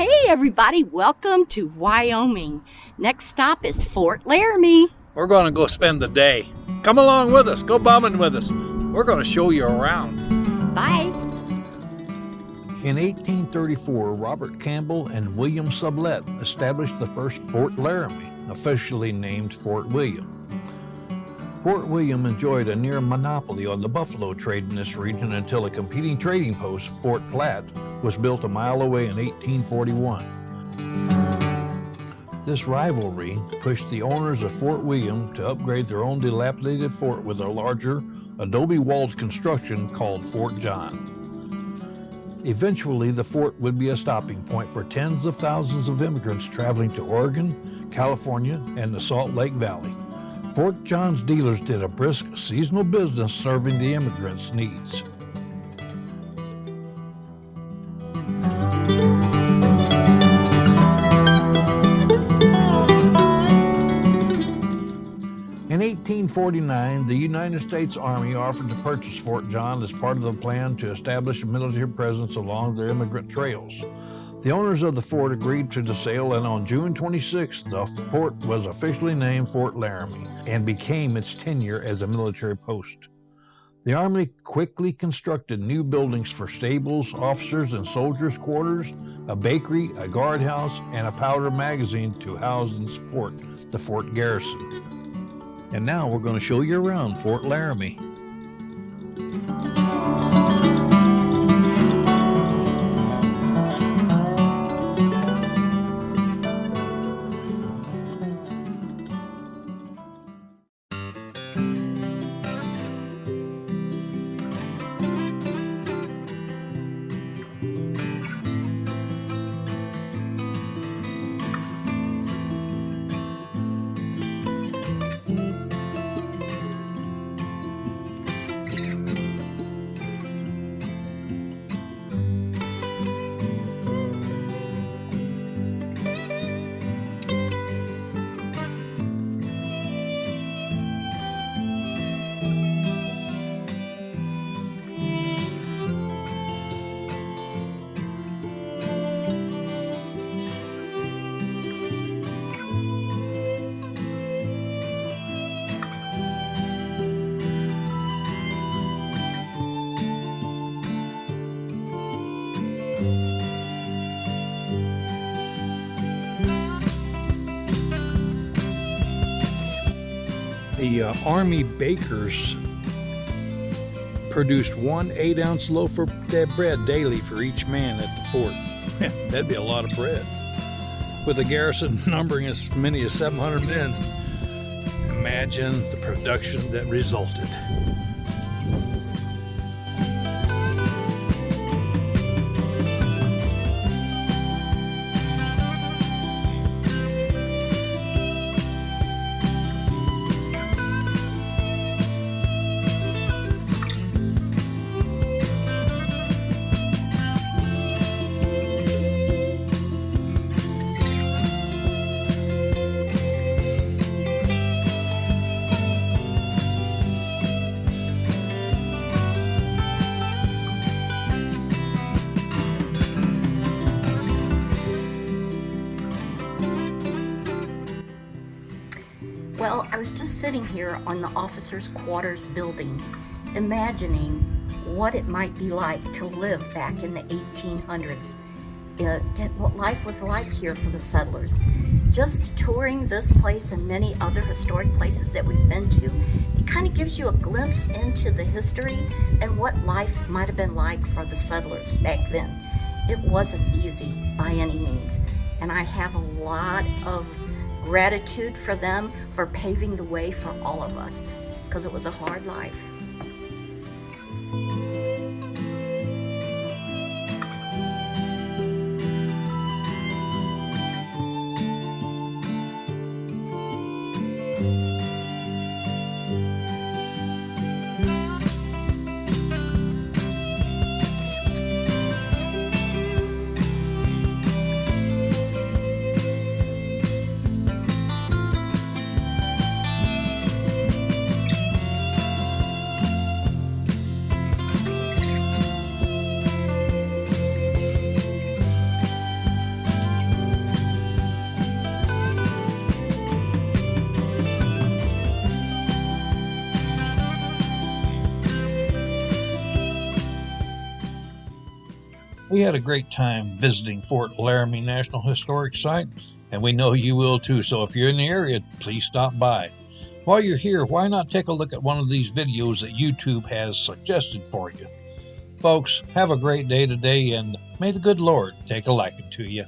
Hey everybody, welcome to Wyoming. Next stop is Fort Laramie. We're going to go spend the day. Come along with us, go bombing with us. We're going to show you around. Bye. In 1834, Robert Campbell and William Sublette established the first Fort Laramie, officially named Fort William. Fort William enjoyed a near monopoly on the buffalo trade in this region until a competing trading post, Fort Platte, was built a mile away in 1841. This rivalry pushed the owners of Fort William to upgrade their own dilapidated fort with a larger, adobe-walled construction called Fort John. Eventually, the fort would be a stopping point for tens of thousands of immigrants traveling to Oregon, California, and the Salt Lake Valley. Fort John's dealers did a brisk seasonal business serving the immigrants' needs. In 1849, the United States Army offered to purchase Fort John as part of the plan to establish a military presence along their immigrant trails. The owners of the fort agreed to the sale, and on June 26th, the fort was officially named Fort Laramie and became its tenure as a military post. The Army quickly constructed new buildings for stables, officers and soldiers' quarters, a bakery, a guardhouse, and a powder magazine to house and support the Fort Garrison. And now we're going to show you around Fort Laramie. The Army bakers produced 1 8-ounce loaf of bread daily for each man at the fort. That'd be a lot of bread. With the garrison numbering as many as 700 men, imagine the production that resulted. Well, I was just sitting here on the officers' quarters building, imagining what it might be like to live back in the 1800s, what life was like here for the settlers. Just touring this place and many other historic places that we've been to, it kind of gives you a glimpse into the history and what life might have been like for the settlers back then. It wasn't easy by any means, and I have a lot of gratitude for them for paving the way for all of us, because it was a hard life. We had a great time visiting Fort Laramie National Historic Site, and we know you will too, so if you're in the area, please stop by. While you're here, why not take a look at one of these videos that YouTube has suggested for you? Folks, have a great day today, and may the good Lord take a liking to you.